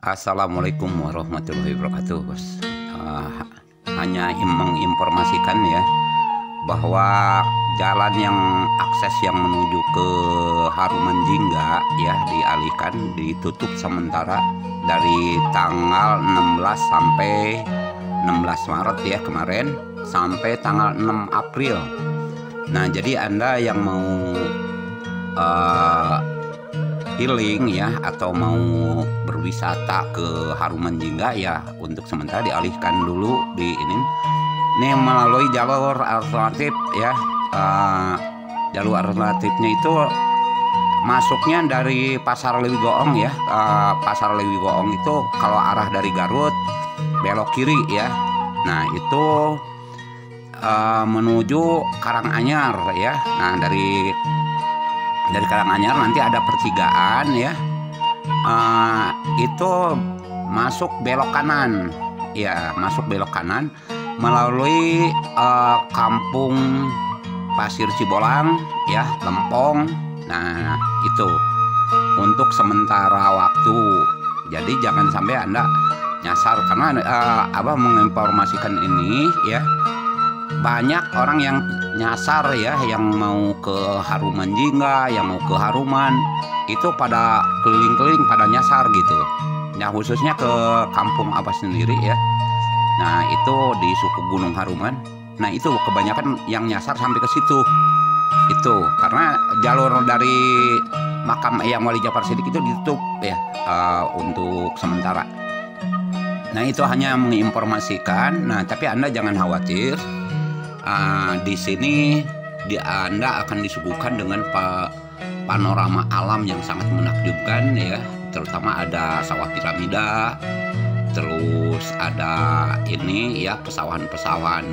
Assalamualaikum warahmatullahi wabarakatuh, Bos. Hanya menginformasikan ya bahwa jalan yang akses yang menuju ke Haruman Jingga ya dialihkan, ditutup sementara dari tanggal 16 sampai 16 Maret ya kemarin sampai tanggal 6 April. Nah, jadi Anda yang mau healing ya atau mau berwisata ke Haruman Jingga ya untuk sementara dialihkan dulu di ini melalui jalur alternatif ya. Jalur alternatifnya itu masuknya dari Pasar Lewi Goong ya. Pasar Lewi Goong itu kalau arah dari Garut belok kiri ya. Nah itu menuju Karanganyar ya. Nah dari Karanganyar nanti ada pertigaan ya, itu masuk belok kanan ya, masuk belok kanan melalui kampung Pasir Cibolang ya, Lempong. Nah itu untuk sementara waktu, jadi jangan sampai Anda nyasar karena Abah menginformasikan ini ya, banyak orang yang nyasar ya, yang mau ke Haruman Jingga, yang mau ke Haruman itu pada keliling-keliling pada nyasar gitu. Nah khususnya ke kampung Abah sendiri ya. Nah itu di suku Gunung Haruman. Nah itu kebanyakan yang nyasar sampai ke situ. Itu karena jalur dari makam Eyang Wali Jafar Shiddiq itu ditutup ya untuk sementara. Nah itu hanya menginformasikan. Nah tapi Anda jangan khawatir. Di sini Anda akan disuguhkan dengan panorama alam yang sangat menakjubkan ya, terutama ada sawah piramida, terus ada ini ya pesawahan-pesawahan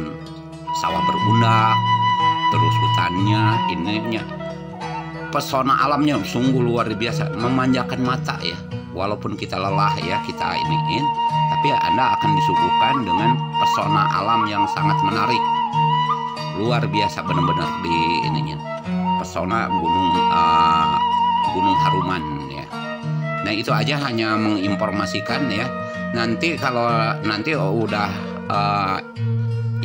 sawah berundak, terus hutannya ininya, pesona alamnya sungguh luar biasa, memanjakan mata ya. Walaupun kita lelah ya kita iniin, tapi Anda akan disuguhkan dengan pesona alam yang sangat menarik. Luar biasa benar-benar di ininya, pesona Gunung Haruman ya. Nah itu aja hanya menginformasikan ya. Nanti kalau nanti udah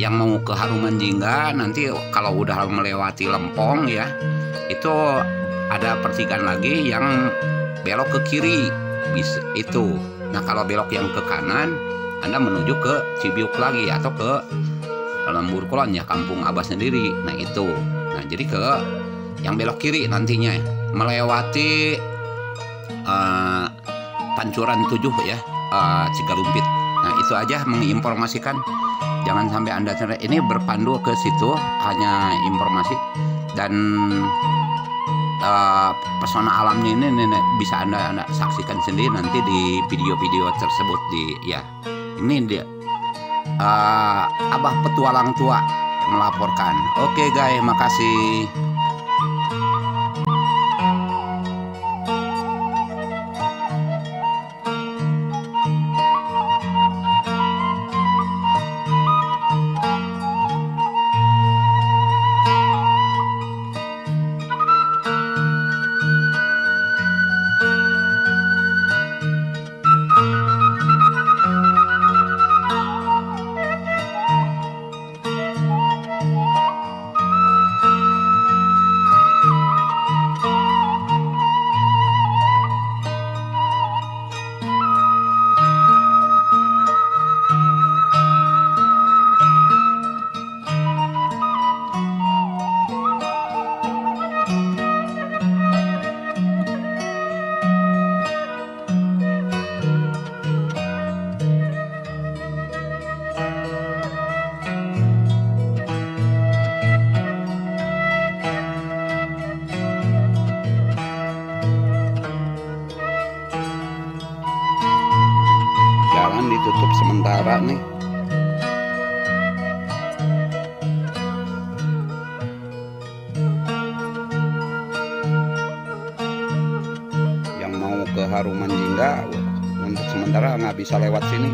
yang mau ke Haruman Jingga, nanti kalau udah melewati Lempong ya, itu ada pertigaan lagi yang belok ke kiri itu. Nah kalau belok yang ke kanan, Anda menuju ke Cibiuk lagi atau ke Lembur Kulon ya, kampung Abah sendiri. Nah itu, nah jadi ke yang belok kiri nantinya melewati Pancuran 7 ya, Cigalumpit. Nah itu aja menginformasikan, jangan sampai Anda ini berpandu ke situ, hanya informasi dan pesona alamnya ini bisa anda saksikan sendiri nanti di video-video tersebut di ya. Ini dia Abah Petualang Tua melaporkan. Oke guys, makasih. Jalan ditutup sementara nih. Yang mau ke Haruman Jingga untuk sementara nggak bisa lewat sini.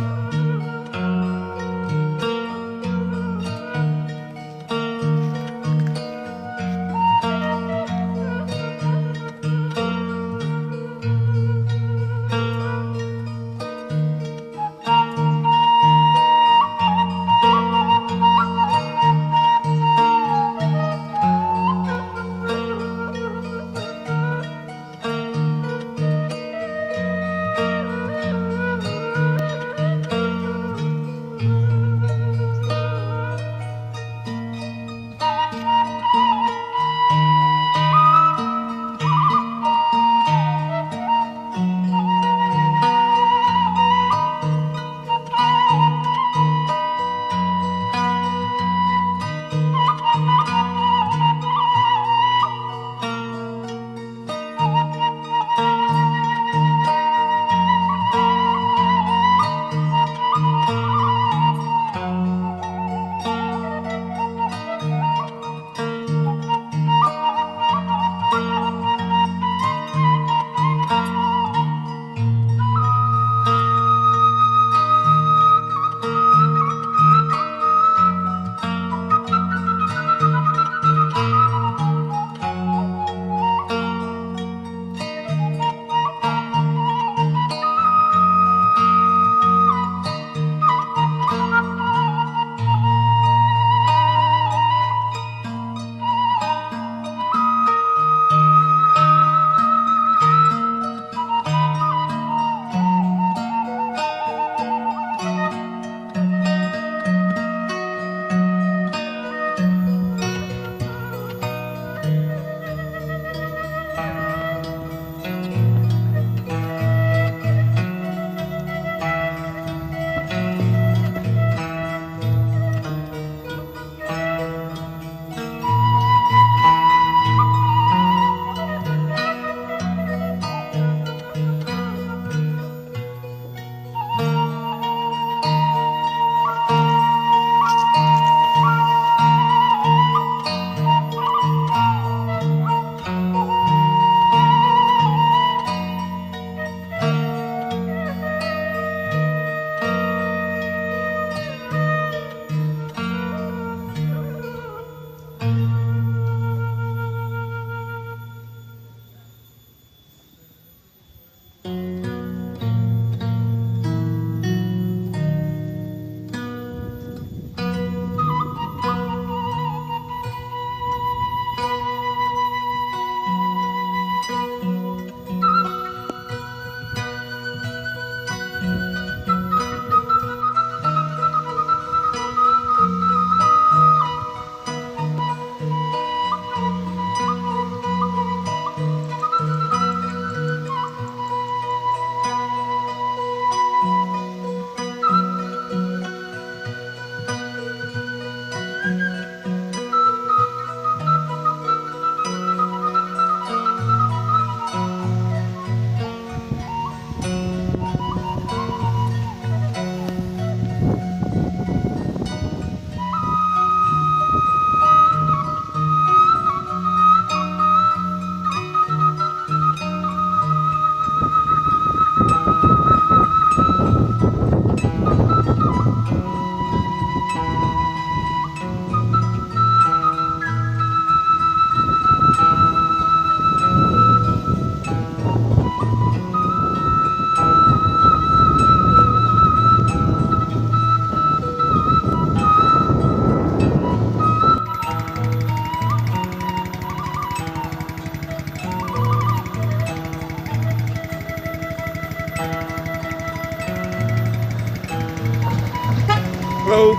Halo.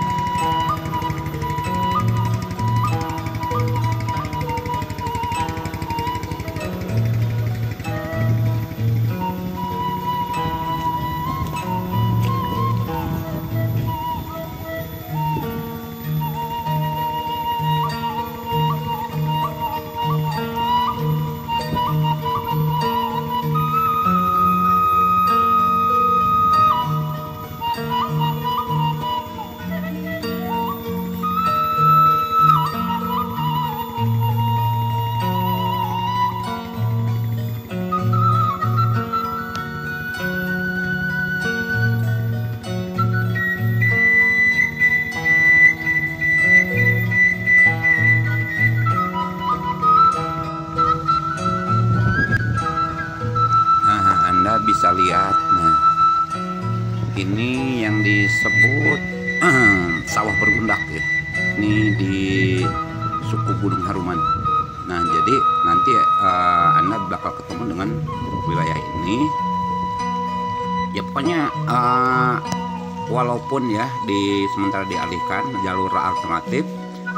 Anda bisa lihat, nah ini yang disebut sawah berundak ya. Ini di suku Gunung Haruman. Nah jadi nanti Anda bakal ketemu dengan wilayah ini. Ya pokoknya walaupun ya sementara dialihkan jalur alternatif,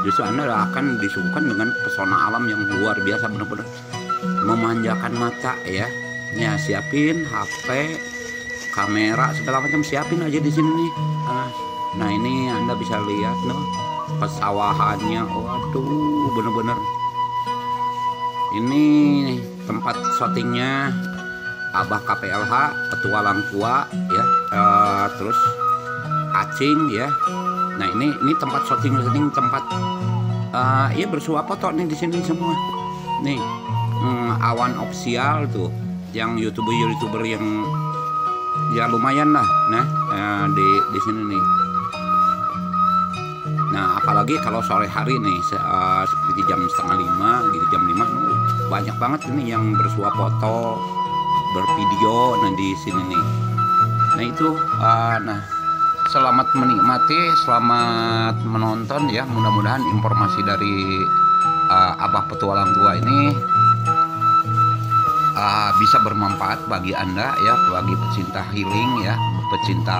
justru Anda akan disuguhkan dengan pesona alam yang luar biasa, benar-benar memanjakan mata ya. Ya siapin HP, kamera segala macam, siapin aja di sini nih. Nah ini Anda bisa lihat nih pesawahannya, waduh bener-bener ini tempat syutingnya Abah KPLH, petualang tua ya, terus Acing ya. Nah ini tempat syuting tempat ya bersuap foto nih di sini semua nih. Awan Official tuh yang youtuber yang ya lumayan lah, nah di sini nih. Nah apalagi kalau sore hari nih seperti jam 4:30 gitu, jam 5 banyak banget ini yang bersuap foto, bervideo nah di sini nih. Nah itu nah selamat menikmati, selamat menonton ya. Mudah-mudahan informasi dari Abah Petualang Tua ini bisa bermanfaat bagi Anda ya, bagi pecinta healing ya, pecinta